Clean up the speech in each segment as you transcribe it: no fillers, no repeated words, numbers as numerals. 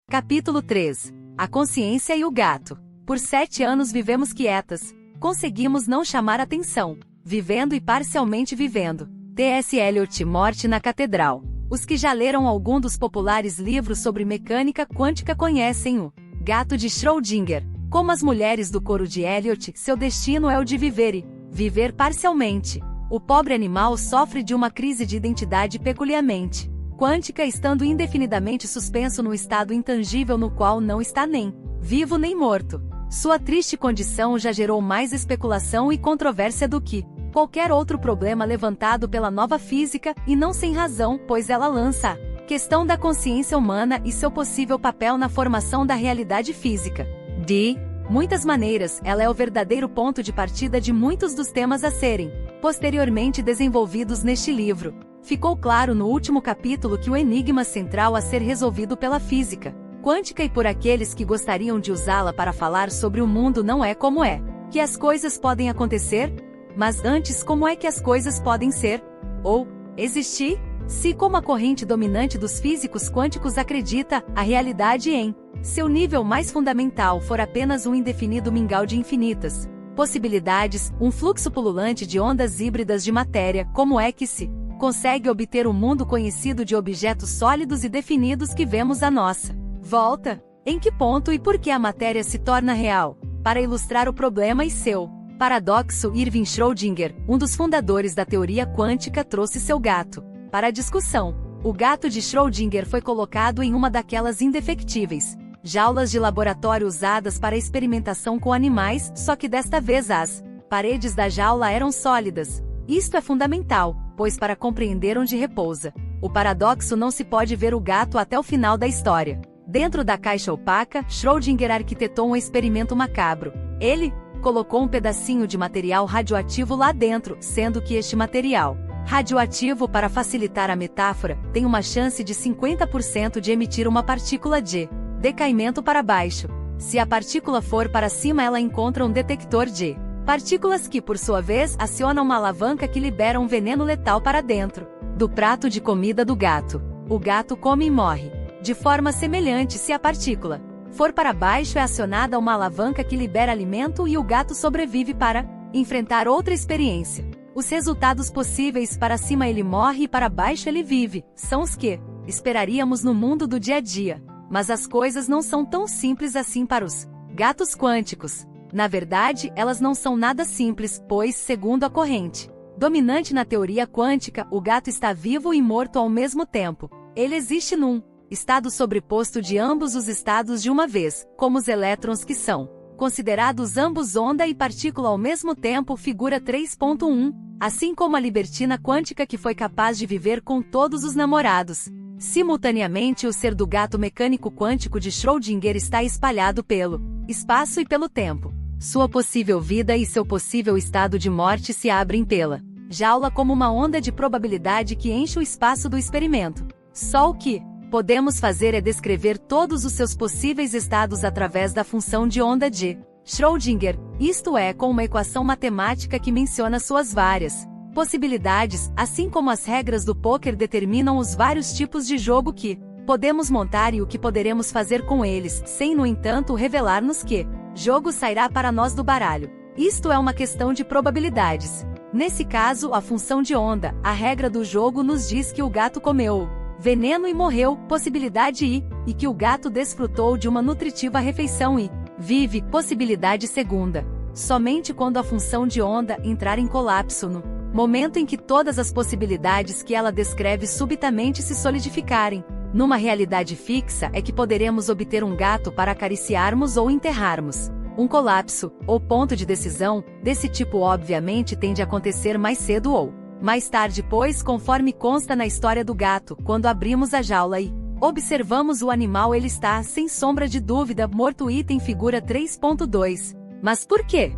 Capítulo 3. A consciência e o gato. Por 7 anos vivemos quietas. Conseguimos não chamar atenção. Vivendo e parcialmente vivendo. T.S. Eliot. Morte na Catedral. Os que já leram algum dos populares livros sobre mecânica quântica conhecem o gato de Schrödinger. Como as mulheres do coro de Eliot, seu destino é o de viver e viver parcialmente. O pobre animal sofre de uma crise de identidade peculiarmente quântica, estando indefinidamente suspenso num estado intangível no qual não está nem vivo nem morto. Sua triste condição já gerou mais especulação e controvérsia do que qualquer outro problema levantado pela nova física, e não sem razão, pois ela lança a questão da consciência humana e seu possível papel na formação da realidade física. De muitas maneiras, ela é o verdadeiro ponto de partida de muitos dos temas a serem posteriormente desenvolvidos neste livro. Ficou claro no último capítulo que o enigma central a ser resolvido pela física quântica e por aqueles que gostariam de usá-la para falar sobre o mundo não é como é que as coisas podem acontecer, mas antes como é que as coisas podem ser, ou existir, se, como a corrente dominante dos físicos quânticos acredita, a realidade em seu nível mais fundamental for apenas um indefinido mingau de infinitas possibilidades, um fluxo pululante de ondas híbridas de matéria. Como é que se consegue obter o mundo conhecido de objetos sólidos e definidos que vemos à nossa volta? Em que ponto e por que a matéria se torna real? Para ilustrar o problema e seu paradoxo, Erwin Schrödinger, um dos fundadores da teoria quântica, trouxe seu gato para a discussão. O gato de Schrödinger foi colocado em uma daquelas indefectíveis jaulas de laboratório usadas para experimentação com animais, só que desta vez as paredes da jaula eram sólidas. Isto é fundamental, pois para compreender onde repousa o paradoxo não se pode ver o gato até o final da história. Dentro da caixa opaca, Schrödinger arquitetou um experimento macabro. Ele colocou um pedacinho de material radioativo lá dentro, sendo que este material radioativo, para facilitar a metáfora, tem uma chance de 50% de emitir uma partícula de decaimento para baixo. Se a partícula for para cima, ela encontra um detector de partículas que, por sua vez, aciona uma alavanca que libera um veneno letal para dentro do prato de comida do gato. O gato come e morre. De forma semelhante, se a partícula for para baixo, é acionada uma alavanca que libera alimento e o gato sobrevive para enfrentar outra experiência. Os resultados possíveis: para cima ele morre e para baixo ele vive, são os que esperaríamos no mundo do dia a dia. Mas as coisas não são tão simples assim para os gatos quânticos. Na verdade, elas não são nada simples, pois, segundo a corrente dominante na teoria quântica, o gato está vivo e morto ao mesmo tempo. Ele existe num estado sobreposto de ambos os estados de uma vez, como os elétrons, que são considerados ambos onda e partícula ao mesmo tempo, figura 3.1, assim como a libertina quântica que foi capaz de viver com todos os namorados. Simultaneamente, o ser do gato mecânico quântico de Schrödinger está espalhado pelo espaço e pelo tempo. Sua possível vida e seu possível estado de morte se abrem pela jaula como uma onda de probabilidade que enche o espaço do experimento. Só o que podemos fazer é descrever todos os seus possíveis estados através da função de onda de Schrödinger, isto é, com uma equação matemática que menciona suas várias possibilidades, assim como as regras do pôquer determinam os vários tipos de jogo que podemos montar e o que poderemos fazer com eles, sem, no entanto, revelar-nos que jogo sairá para nós do baralho. Isto é uma questão de probabilidades. Nesse caso, a função de onda, a regra do jogo, nos diz que o gato comeu veneno e morreu, possibilidade e que o gato desfrutou de uma nutritiva refeição e vive, possibilidade segunda. Somente quando a função de onda entrar em colapso, no momento em que todas as possibilidades que ela descreve subitamente se solidificarem numa realidade fixa, é que poderemos obter um gato para acariciarmos ou enterrarmos. Um colapso, ou ponto de decisão, desse tipo obviamente tende a acontecer mais cedo ou mais tarde, pois, conforme consta na história do gato, quando abrimos a jaula e observamos o animal, ele está, sem sombra de dúvida, morto. Item figura 3.2. Mas por quê?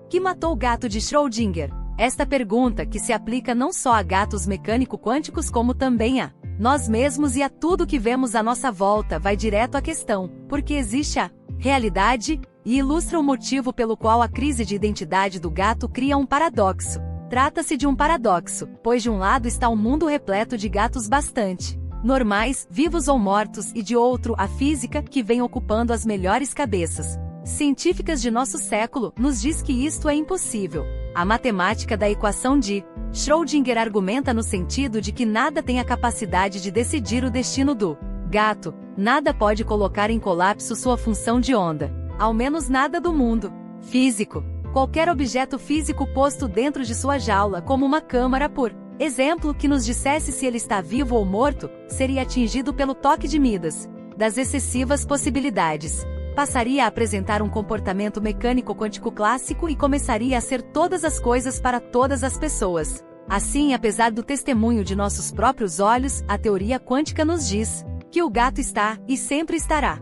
Que matou o gato de Schrödinger? Esta pergunta, que se aplica não só a gatos mecânico-quânticos como também a nós mesmos e a tudo que vemos à nossa volta, vai direto à questão: porque existe a realidade? E ilustra o motivo pelo qual a crise de identidade do gato cria um paradoxo. Trata-se de um paradoxo, pois de um lado está um mundo repleto de gatos bastante normais, vivos ou mortos, e de outro, a física, que vem ocupando as melhores cabeças científicas de nosso século, nos diz que isto é impossível. A matemática da equação de Schrödinger argumenta no sentido de que nada tem a capacidade de decidir o destino do gato, nada pode colocar em colapso sua função de onda, ao menos nada do mundo físico. Qualquer objeto físico posto dentro de sua jaula, como uma câmara, por exemplo, que nos dissesse se ele está vivo ou morto, seria atingido pelo toque de Midas das excessivas possibilidades. Passaria a apresentar um comportamento mecânico quântico clássico e começaria a ser todas as coisas para todas as pessoas. Assim, apesar do testemunho de nossos próprios olhos, a teoria quântica nos diz que o gato está, e sempre estará,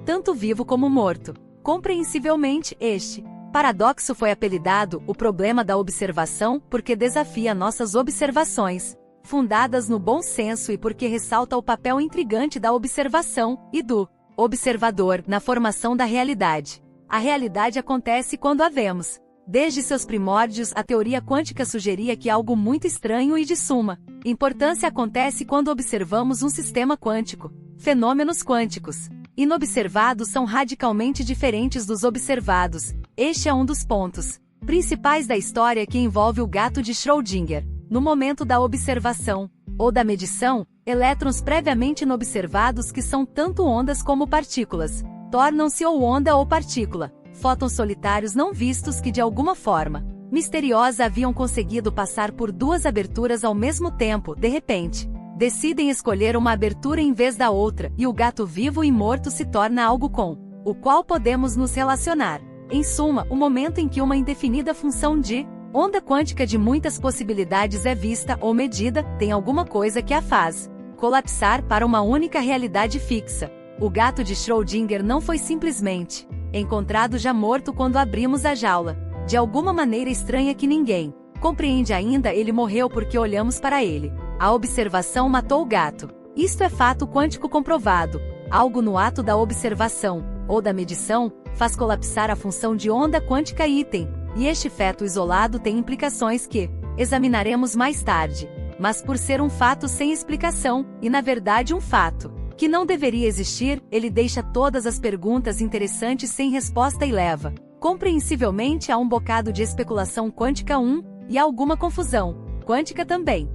tanto vivo como morto. Compreensivelmente, este paradoxo foi apelidado o problema da observação porque desafia nossas observações, fundadas no bom senso, e porque ressalta o papel intrigante da observação e do observador na formação da realidade. A realidade acontece quando a vemos. Desde seus primórdios, a teoria quântica sugeria que algo muito estranho e de suma importância acontece quando observamos um sistema quântico. Fenômenos quânticos inobservados são radicalmente diferentes dos observados. Este é um dos pontos principais da história que envolve o gato de Schrödinger. No momento da observação ou da medição, elétrons previamente inobservados, que são tanto ondas como partículas, tornam-se ou onda ou partícula. Fótons solitários não vistos que de alguma forma misteriosa haviam conseguido passar por duas aberturas ao mesmo tempo, de repente, decidem escolher uma abertura em vez da outra, e o gato vivo e morto se torna algo com o qual podemos nos relacionar. Em suma, o momento em que uma indefinida função de onda quântica de muitas possibilidades é vista ou medida, tem alguma coisa que a faz colapsar para uma única realidade fixa. O gato de Schrödinger não foi simplesmente encontrado já morto quando abrimos a jaula. De alguma maneira estranha que ninguém compreende ainda, ele morreu porque olhamos para ele. A observação matou o gato. Isto é fato quântico comprovado. Algo no ato da observação, ou da medição, faz colapsar a função de onda quântica item, e este feto isolado tem implicações que examinaremos mais tarde. Mas por ser um fato sem explicação, e na verdade um fato que não deveria existir, ele deixa todas as perguntas interessantes sem resposta e leva, compreensivelmente, a um bocado de especulação quântica e alguma confusão quântica também.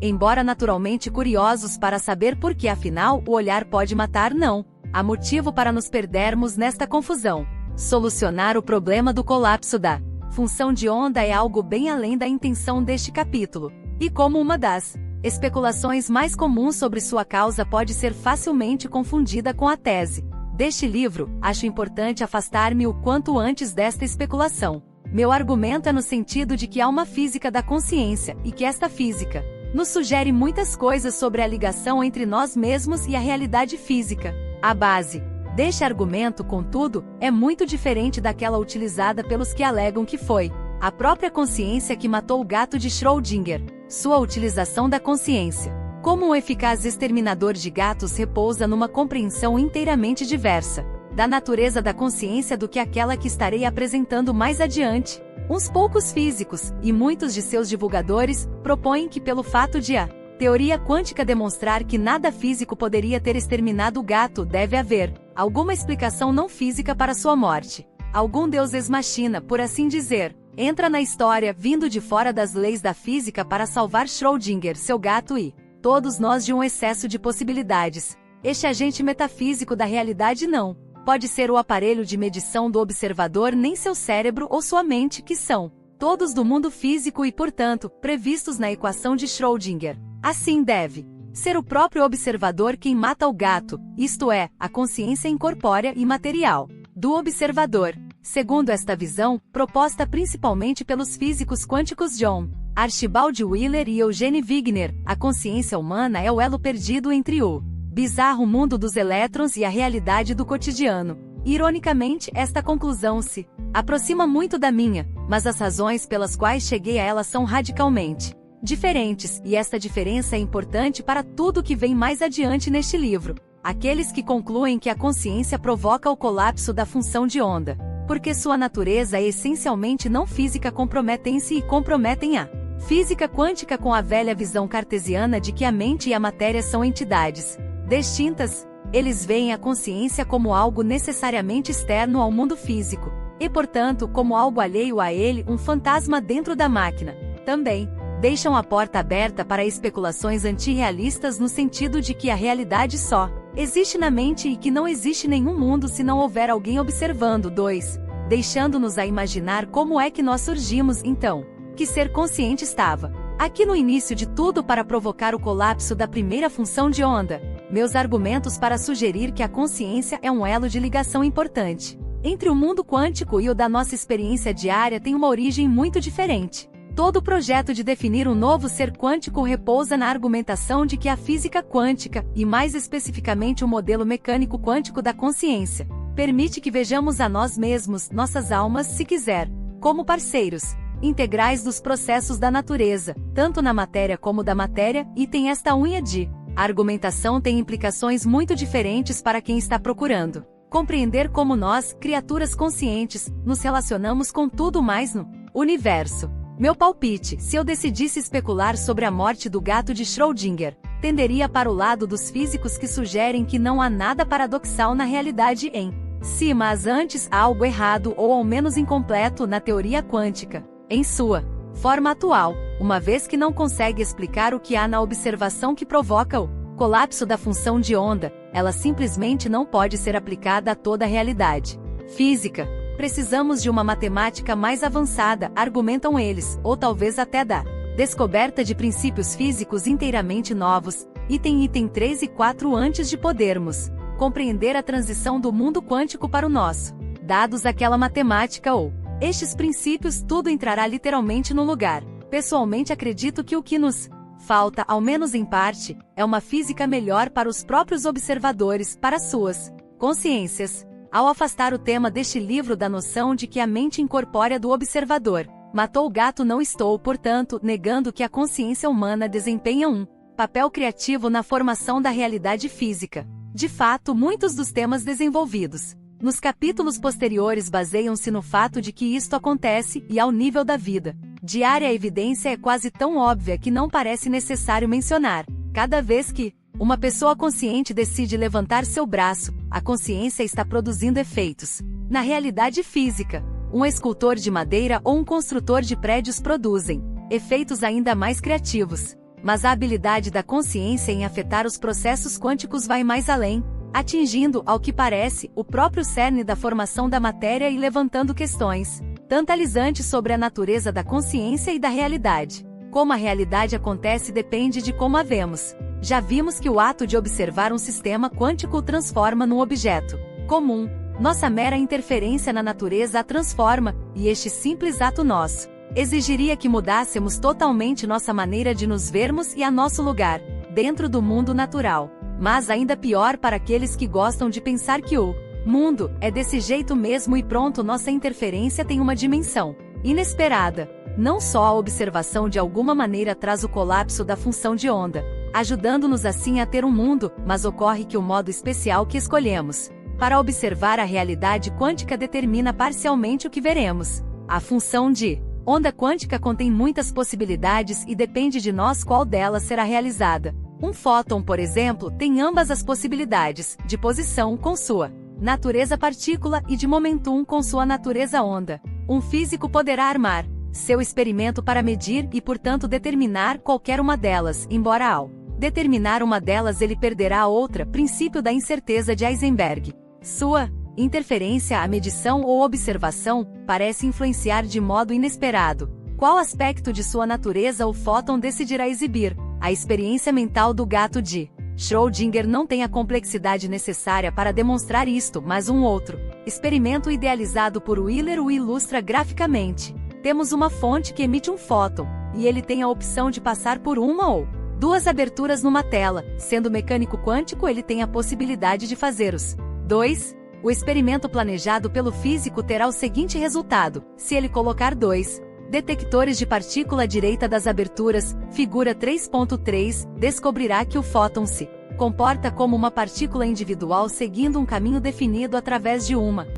Embora naturalmente curiosos para saber por que afinal o olhar pode matar, não há motivo para nos perdermos nesta confusão. Solucionar o problema do colapso da função de onda é algo bem além da intenção deste capítulo, e como uma das especulações mais comuns sobre sua causa pode ser facilmente confundida com a tese deste livro, acho importante afastar-me o quanto antes desta especulação. Meu argumento é no sentido de que há uma física da consciência, e que esta física nos sugere muitas coisas sobre a ligação entre nós mesmos e a realidade física. A base deste argumento, contudo, é muito diferente daquela utilizada pelos que alegam que foi a própria consciência que matou o gato de Schrödinger. Sua utilização da consciência como um eficaz exterminador de gatos repousa numa compreensão inteiramente diversa da natureza da consciência do que aquela que estarei apresentando mais adiante. Uns poucos físicos, e muitos de seus divulgadores, propõem que pelo fato de a teoria quântica demonstrar que nada físico poderia ter exterminado o gato, deve haver alguma explicação não física para sua morte. Algum deus ex machina, por assim dizer, entra na história, vindo de fora das leis da física para salvar Schrödinger, seu gato e todos nós de um excesso de possibilidades. Este agente metafísico da realidade não pode ser o aparelho de medição do observador, nem seu cérebro ou sua mente, que são todos do mundo físico e, portanto, previstos na equação de Schrödinger. Assim deve ser o próprio observador quem mata o gato, isto é, a consciência incorpórea e material do observador. Segundo esta visão, proposta principalmente pelos físicos quânticos John Archibald Wheeler e Eugene Wigner, a consciência humana é o elo perdido entre o bizarro mundo dos elétrons e a realidade do cotidiano. Ironicamente, esta conclusão se aproxima muito da minha, mas as razões pelas quais cheguei a ela são radicalmente diferentes, e esta diferença é importante para tudo que vem mais adiante neste livro. Aqueles que concluem que a consciência provoca o colapso da função de onda, porque sua natureza é essencialmente não física, comprometem-se e comprometem a Física quântica com a velha visão cartesiana de que a mente e a matéria são entidades distintas. Eles veem a consciência como algo necessariamente externo ao mundo físico, e portanto como algo alheio a ele, um fantasma dentro da máquina. Também deixam a porta aberta para especulações antirrealistas no sentido de que a realidade só existe na mente e que não existe nenhum mundo se não houver alguém observando. 2. Deixando-nos a imaginar como é que nós surgimos então. Que ser consciente estava aqui no início de tudo para provocar o colapso da primeira função de onda. Meus argumentos para sugerir que a consciência é um elo de ligação importante entre o mundo quântico e o da nossa experiência diária tem uma origem muito diferente. Todo o projeto de definir um novo ser quântico repousa na argumentação de que a física quântica, e mais especificamente o modelo mecânico quântico da consciência, permite que vejamos a nós mesmos, nossas almas, se quiser, como parceiros integrais dos processos da natureza, tanto na matéria como da matéria, e tem esta unha de a argumentação tem implicações muito diferentes para quem está procurando compreender como nós, criaturas conscientes, nos relacionamos com tudo mais no universo. Meu palpite, se eu decidisse especular sobre a morte do gato de Schrödinger, tenderia para o lado dos físicos que sugerem que não há nada paradoxal na realidade em si, mas antes há algo errado ou ao menos incompleto na teoria quântica, em sua forma atual, uma vez que não consegue explicar o que há na observação que provoca o colapso da função de onda, ela simplesmente não pode ser aplicada a toda a realidade física. Precisamos de uma matemática mais avançada, argumentam eles, ou talvez até da descoberta de princípios físicos inteiramente novos, item 3 e 4 antes de podermos compreender a transição do mundo quântico para o nosso. Dados aquela matemática ou estes princípios, tudo entrará literalmente no lugar. Pessoalmente acredito que o que nos falta, ao menos em parte, é uma física melhor para os próprios observadores, para suas consciências. Ao afastar o tema deste livro da noção de que a mente incorpórea do observador matou o gato, não estou, portanto, negando que a consciência humana desempenha um papel criativo na formação da realidade física. De fato, muitos dos temas desenvolvidos nos capítulos posteriores baseiam-se no fato de que isto acontece, e ao nível da vida diária a evidência é quase tão óbvia que não parece necessário mencionar. Cada vez que uma pessoa consciente decide levantar seu braço, a consciência está produzindo efeitos na realidade física. Um escultor de madeira ou um construtor de prédios produzem efeitos ainda mais criativos. Mas a habilidade da consciência em afetar os processos quânticos vai mais além, atingindo, ao que parece, o próprio cerne da formação da matéria e levantando questões tantalizantes sobre a natureza da consciência e da realidade. Como a realidade acontece depende de como a vemos. Já vimos que o ato de observar um sistema quântico o transforma num objeto comum. Nossa mera interferência na natureza a transforma, e este simples ato nosso exigiria que mudássemos totalmente nossa maneira de nos vermos e a nosso lugar dentro do mundo natural. Mas ainda pior para aqueles que gostam de pensar que o mundo é desse jeito mesmo e pronto, nossa interferência tem uma dimensão inesperada. Não só a observação de alguma maneira traz o colapso da função de onda, ajudando-nos assim a ter um mundo, mas ocorre que o modo especial que escolhemos para observar a realidade quântica determina parcialmente o que veremos. A função de onda quântica contém muitas possibilidades e depende de nós qual delas será realizada. Um fóton, por exemplo, tem ambas as possibilidades, de posição com sua natureza partícula e de momentum com sua natureza onda. Um físico poderá armar seu experimento para medir e, portanto, determinar qualquer uma delas, embora ao determinar uma delas ele perderá a outra, princípio da incerteza de Heisenberg. Sua interferência à medição ou observação parece influenciar de modo inesperado qual aspecto de sua natureza o fóton decidirá exibir. A experiência mental do gato de Schrödinger não tem a complexidade necessária para demonstrar isto, mas um outro experimento idealizado por Wheeler o ilustra graficamente. Temos uma fonte que emite um fóton, e ele tem a opção de passar por uma ou duas aberturas numa tela. Sendo mecânico quântico, ele tem a possibilidade de fazer os 2. O experimento planejado pelo físico terá o seguinte resultado: se ele colocar 2 detectores de partícula à direita das aberturas, figura 3.3, descobrirá que o fóton se comporta como uma partícula individual seguindo um caminho definido através de uma